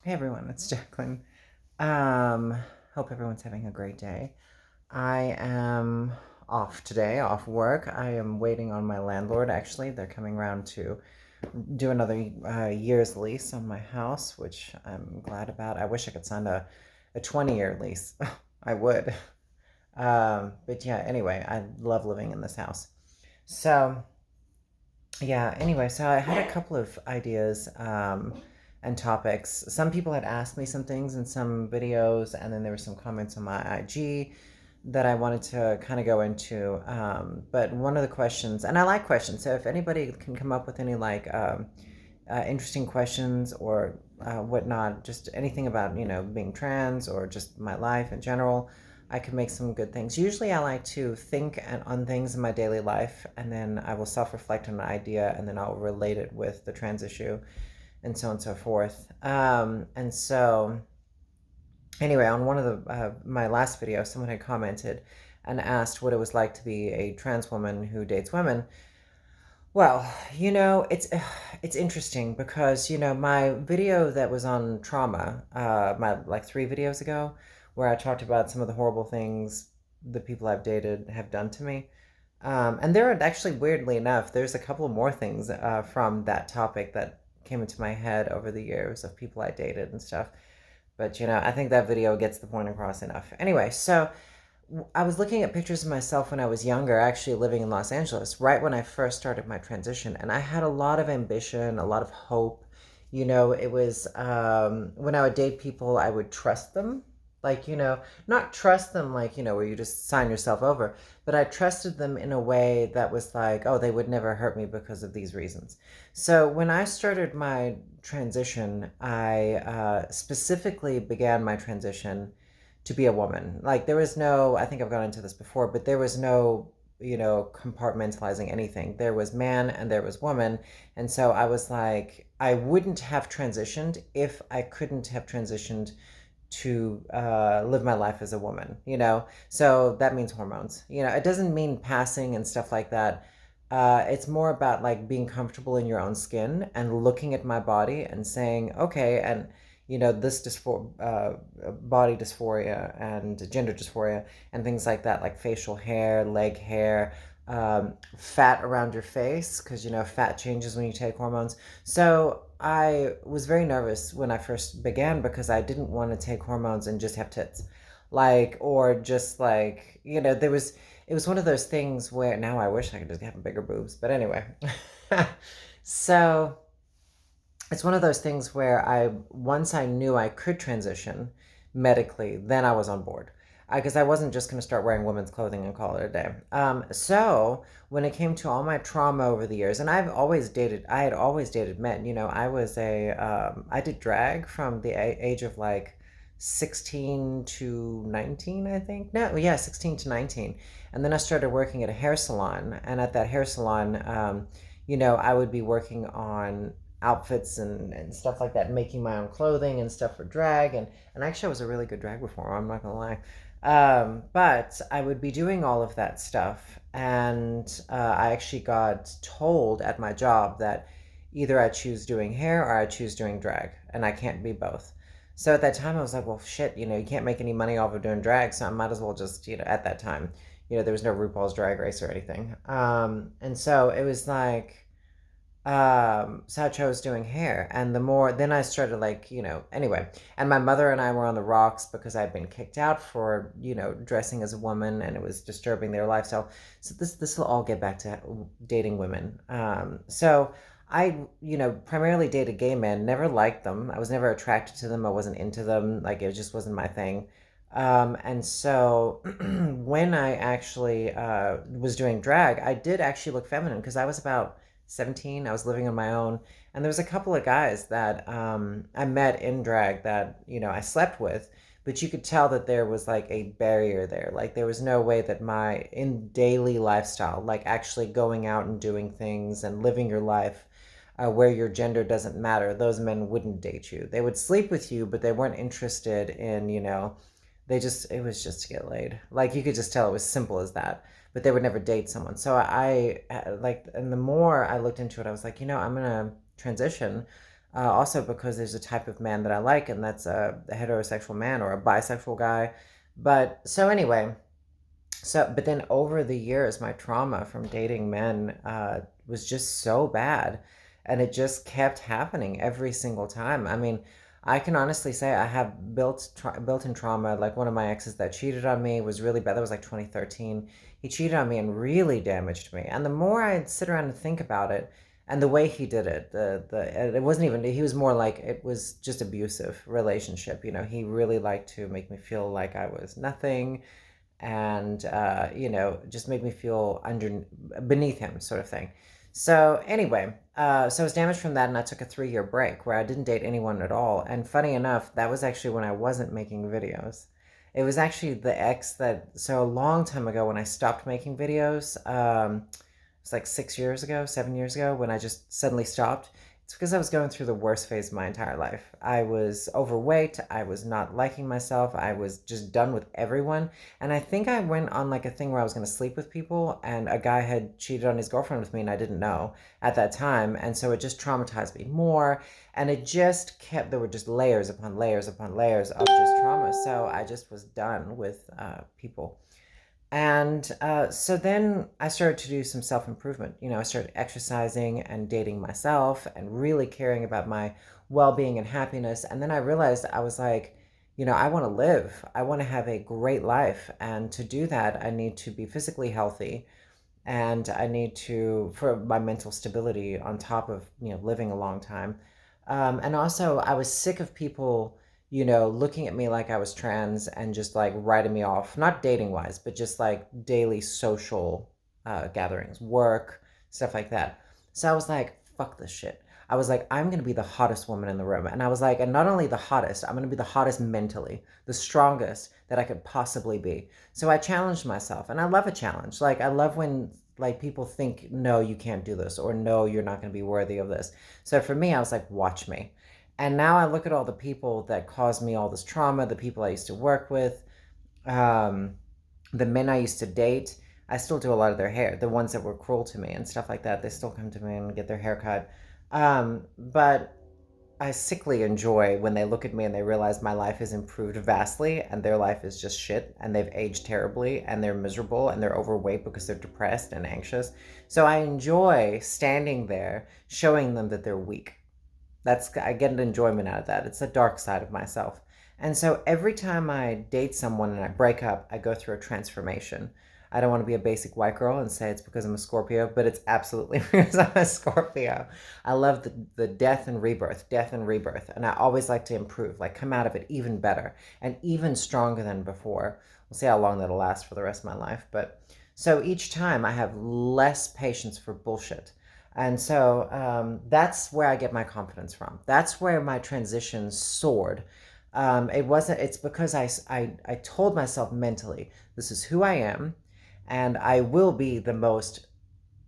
Hey everyone, it's Jacqueline. Um, Hope everyone's having a great day. I am off today, off work. I am waiting on my landlord, actually. They're coming around to do another year's lease on my house, which I'm glad about. I wish I could sign a 20-year lease. I would. But yeah, anyway, I love living in this house. So, yeah, anyway, so I had a couple of ideas and topics. Some people had asked me some things in some videos, and then there were some comments on my IG that I wanted to kind of go into. But one of the questions, and I like questions, so if anybody can come up with any interesting questions or whatnot, just anything about, being trans or just my life in general, I could make some good things. Usually, I like to think on things in my daily life, and then I will self reflect on an idea, and then I'll relate it with the trans issue, and so on and so forth. And so, anyway, on one of the my last video, someone had commented and asked what it was like to be a trans woman who dates women. Well, it's interesting because my video that was on trauma, my like 3 videos ago, where I talked about some of the horrible things the people I've dated have done to me. And there are actually, weirdly enough, there's a couple more things from that topic that came into my head over the years of people I dated and stuff. But I think that video gets the point across enough. Anyway, so I was looking at pictures of myself when I was younger, actually living in Los Angeles, right when I first started my transition. And I had a lot of ambition, a lot of hope. It was when I would date people, I would trust them. Like, not trust them like, where you just sign yourself over, but I trusted them in a way that was like, oh, they would never hurt me because of these reasons. So when I started my transition, I specifically began my transition to be a woman. Like there was no, I think I've gone into this before, but there was no, compartmentalizing anything. There was man and there was woman. And so I was like, I wouldn't have transitioned if I couldn't have transitioned to live my life as a woman. So that means hormones. It doesn't mean passing and stuff like that. It's more about like being comfortable in your own skin and looking at my body and saying, okay, and this body dysphoria and gender dysphoria and things like that, like facial hair, leg hair, fat around your face, because fat changes when you take hormones. So I was very nervous when I first began because I didn't want to take hormones and just have tits, or just there was. It was one of those things where now I wish I could just have bigger boobs, but anyway. So it's one of those things where once I knew I could transition medically, then I was on board. Because I wasn't just going to start wearing women's clothing and call it a day. So when it came to all my trauma over the years, and I had always dated men. I did drag from the age of like 16 to 19, I think. No, yeah, 16 to 19. And then I started working at a hair salon. And at that hair salon, I would be working on outfits and stuff like that, making my own clothing and stuff for drag. And actually, I was a really good drag performer, I'm not going to lie. But I would be doing all of that stuff. And I actually got told at my job that either I choose doing hair or I choose doing drag, and I can't be both. So at that time, I was like, well, shit, you can't make any money off of doing drag, so I might as well just, at that time, there was no RuPaul's Drag Race or anything. And so it was like, so I chose doing hair, and then I started anyway. And my mother and I were on the rocks because I'd been kicked out for dressing as a woman, and it was disturbing their lifestyle. So this will all get back to dating women. So I primarily dated gay men, never liked them. I was never attracted to them. I wasn't into them. Like it just wasn't my thing. And so when I actually was doing drag, I did actually look feminine because I was about 17. I was living on my own, and there was a couple of guys that I met in drag that I slept with, but you could tell that there was like a barrier there. Like there was no way that my in daily lifestyle, like actually going out and doing things and living your life where your gender doesn't matter, those men wouldn't date you. They would sleep with you, but they weren't interested in it was just to get laid. Like you could just tell it was simple as that. But they would never date someone. So and the more I looked into it, I was like, I'm gonna transition. Also because there's a type of man that I like, and that's a heterosexual man or a bisexual guy. But so anyway, but then over the years, my trauma from dating men was just so bad, and it just kept happening every single time. I mean, I can honestly say I have built-in trauma. Like one of my exes that cheated on me was really bad. That was like 2013. He cheated on me and really damaged me. And the more I sit around and think about it, and the way he did it, it wasn't even. He was more like it was just abusive relationship. You know, he really liked to make me feel like I was nothing, and just made me feel beneath him, sort of thing. So anyway, so I was damaged from that, and I took a 3-year break where I didn't date anyone at all. And funny enough, that was actually when I wasn't making videos. It was actually the ex that, so a long time ago when I stopped making videos, it's like 6 years ago, 7 years ago, when I just suddenly stopped. It's because I was going through the worst phase of my entire life. I was overweight. I was not liking myself. I was just done with everyone. And I think I went on like a thing where I was going to sleep with people, and a guy had cheated on his girlfriend with me, and I didn't know at that time. And so it just traumatized me more. And it just kept, there were just layers upon layers upon layers of just trauma. So I just was done with people. And so then I started to do some self improvement. You know, I started exercising and dating myself and really caring about my well being and happiness. And then I realized I was like, I want to live. I want to have a great life. And to do that, I need to be physically healthy, and I need to, for my mental stability on top of, living a long time. And also, I was sick of people, looking at me like I was trans and just like writing me off, not dating wise, but just like daily social gatherings, work, stuff like that. So I was like, fuck this shit. I was like, I'm going to be the hottest woman in the room. And I was like, and not only the hottest, I'm going to be the hottest mentally, the strongest that I could possibly be. So I challenged myself, and I love a challenge. Like, I love when like people think, no, you can't do this, or no, you're not going to be worthy of this. So for me, I was like, watch me. And now I look at all the people that caused me all this trauma, the people I used to work with, um, the men I used to date. I still do a lot of their hair. The ones that were cruel to me and stuff like that, they still come to me and get their hair cut. But I sickly enjoy when they look at me and they realize my life has improved vastly, and their life is just shit, and they've aged terribly, and they're miserable, and they're overweight because they're depressed and anxious. So I enjoy standing there showing them that they're weak. I get an enjoyment out of that. It's the dark side of myself. And so every time I date someone and I break up, I go through a transformation. I don't want to be a basic white girl and say it's because I'm a Scorpio, but it's absolutely because I'm a Scorpio. I love the death and rebirth, death and rebirth. And I always like to improve, like come out of it even better and even stronger than before. We'll see how long that'll last for the rest of my life. But so each time I have less patience for bullshit. And so that's where I get my confidence from. That's where my transition soared. It's because I told myself mentally, this is who I am, and I will be the most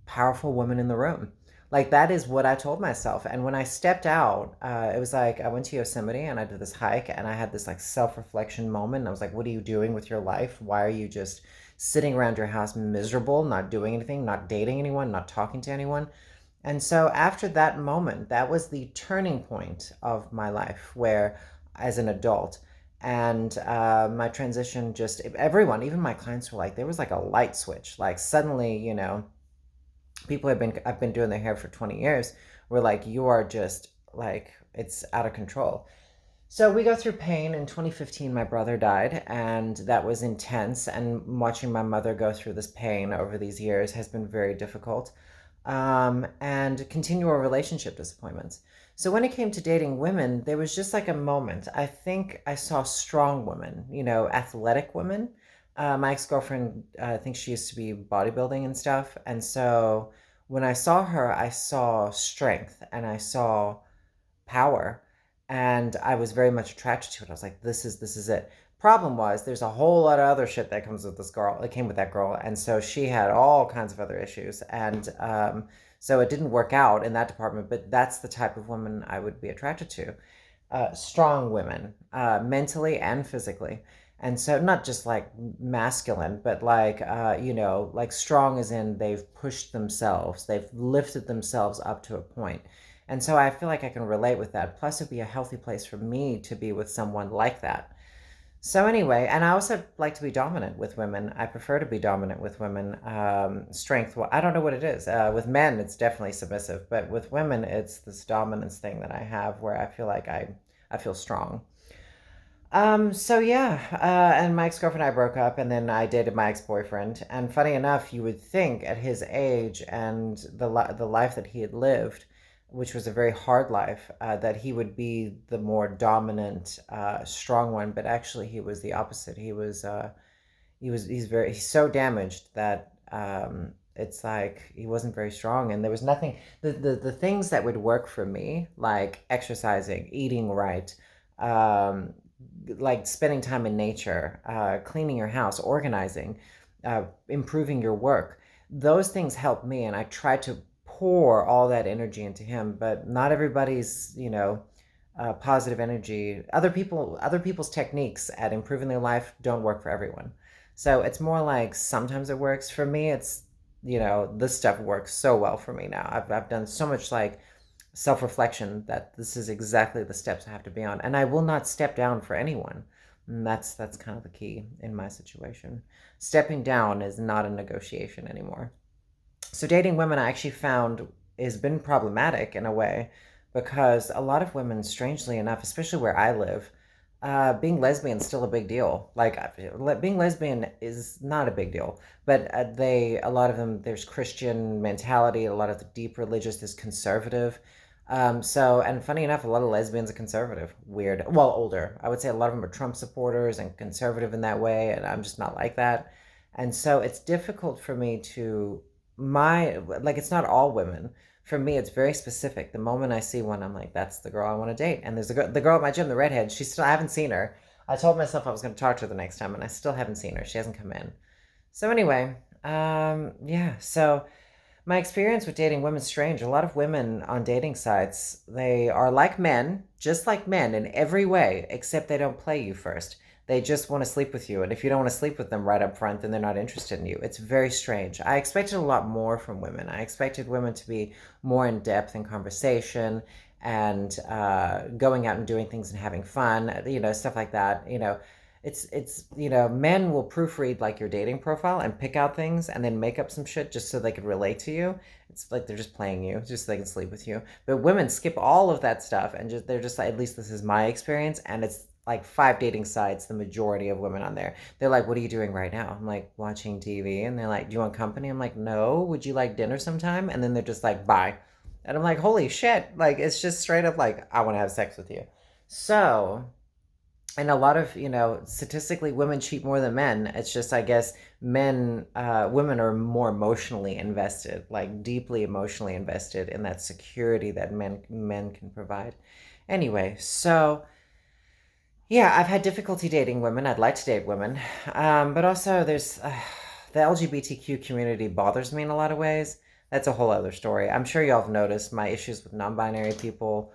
powerful woman in the room. Like, that is what I told myself. And when I stepped out, it was like I went to Yosemite and I did this hike, and I had this like self-reflection moment. And I was like, what are you doing with your life? Why are you just sitting around your house miserable, not doing anything, not dating anyone, not talking to anyone? And so after that moment, that was the turning point of my life, where as an adult, and my transition, just everyone, even my clients, were like, there was like a light switch. Like suddenly, people I've been doing their hair for 20 years were like, you are just like, it's out of control. So we go through pain. In 2015, my brother died, and that was intense. And watching my mother go through this pain over these years has been very difficult. And continual relationship disappointments. So when it came to dating women, there was just like a moment. I think I saw strong women, athletic women. My ex-girlfriend, I think she used to be bodybuilding and stuff. And so when I saw her, I saw strength and I saw power, and I was very much attracted to it. I was like, this is it. Problem was, there's a whole lot of other shit that comes with this girl. It came with that girl, and so she had all kinds of other issues, and so it didn't work out in that department. But that's the type of woman I would be attracted to. Strong women, mentally and physically. And so not just like masculine, but like, like strong as in they've pushed themselves, they've lifted themselves up to a point. And so I feel like I can relate with that. Plus, it'd be a healthy place for me to be with someone like that. So anyway, and I also like to be dominant with women. I prefer to be dominant with women. Strength, well, I don't know what it is. With men, it's definitely submissive, but with women, it's this dominance thing that I have where I feel like I feel strong. So yeah, and my ex-girlfriend and I broke up, and then I dated my ex-boyfriend. And funny enough, you would think at his age and the life that he had lived, which was a very hard life, that he would be the more dominant, strong one. But actually, he was the opposite. He's so damaged that it's like he wasn't very strong, and there was nothing. The things that would work for me, like exercising, eating right, um, like spending time in nature, cleaning your house, organizing, improving your work. Those things help me, and I try to pour all that energy into him. But not everybody's, positive energy. Other people's techniques at improving their life don't work for everyone. So it's more like sometimes it works for me. This stuff works so well for me now. I've done so much like self-reflection that this is exactly the steps I have to be on, and I will not step down for anyone. And that's kind of the key in my situation. Stepping down is not a negotiation anymore. So dating women, I actually found, has been problematic in a way, because a lot of women, strangely enough, especially where I live, being lesbian is still a big deal. Like being lesbian is not a big deal, but a lot of them, there's Christian mentality. A lot of the deep religious is conservative. And funny enough, a lot of lesbians are conservative. Weird. Well, older. I would say a lot of them are Trump supporters and conservative in that way, and I'm just not like that. And so it's difficult for me to it's not all women. For me, it's very specific. The moment I see one, I'm like, that's the girl I want to date. And there's the girl at my gym, the redhead. I haven't seen her. I told myself I was going to talk to her the next time, and I still haven't seen her. She hasn't come in. So anyway, yeah. So my experience with dating women is strange. A lot of women on dating sites, they are like men, just like men in every way, except they don't play you first. They just want to sleep with you. And if you don't want to sleep with them right up front, then they're not interested in you. It's very strange. I expected a lot more from women. I expected women to be more in depth in conversation and going out and doing things and having fun, stuff like that. Men will proofread like your dating profile and pick out things and then make up some shit just so they can relate to you. It's like they're just playing you just so they can sleep with you. But women skip all of that stuff and they're just like, at least this is my experience, and it's like 5 dating sites, the majority of women on there. They're like, what are you doing right now? I'm like, watching TV. And they're like, do you want company? I'm like, no. Would you like dinner sometime? And then they're just like, bye. And I'm like, holy shit. Like, it's just straight up like, I want to have sex with you. So, and a lot of, statistically, women cheat more than men. It's just, I guess, women are more emotionally invested, like deeply emotionally invested in that security that men can provide. Anyway, so yeah, I've had difficulty dating women. I'd like to date women. But also there's the LGBTQ community bothers me in a lot of ways. That's a whole other story. I'm sure y'all have noticed my issues with non-binary people,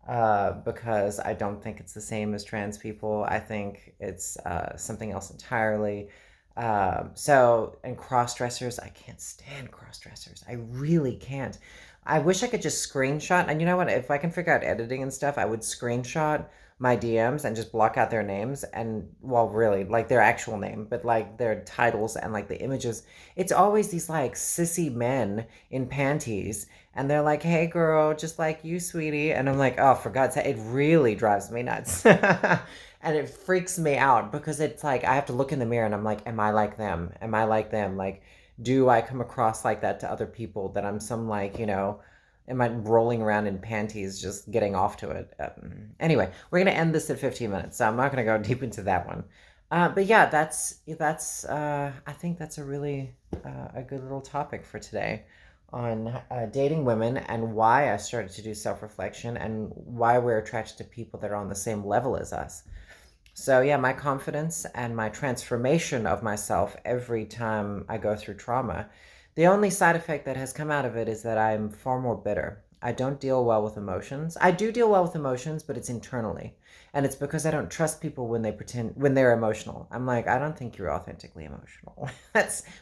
because I don't think it's the same as trans people. I think it's something else entirely. And cross-dressers, I can't stand cross-dressers. I really can't. I wish I could just screenshot. And you know what? If I can figure out editing and stuff, I would screenshot my DMs and just block out their names and, well, really, like their actual name, but like their titles and like the images. It's always these like sissy men in panties, and they're like, hey girl, just like you, sweetie. And I'm like, oh, for God's sake, it really drives me nuts. And it freaks me out because it's like I have to look in the mirror and I'm like, am I like them? Am I like them? Like, do I come across like that to other people, that I'm some like, am I rolling around in panties just getting off to it? Anyway, we're going to end this at 15 minutes, so I'm not going to go deep into that one. But yeah, I think that's a really a good little topic for today on dating women and why I started to do self-reflection and why we're attracted to people that are on the same level as us. So yeah, my confidence and my transformation of myself every time I go through trauma. The only side effect that has come out of it is that I'm far more bitter. I don't deal well with emotions. I do deal well with emotions, but it's internally. And it's because I don't trust people when they're emotional. I'm like, I don't think you're authentically emotional.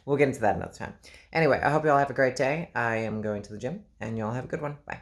We'll get into that another time. Anyway, I hope you all have a great day. I am going to the gym, and you all have a good one. Bye.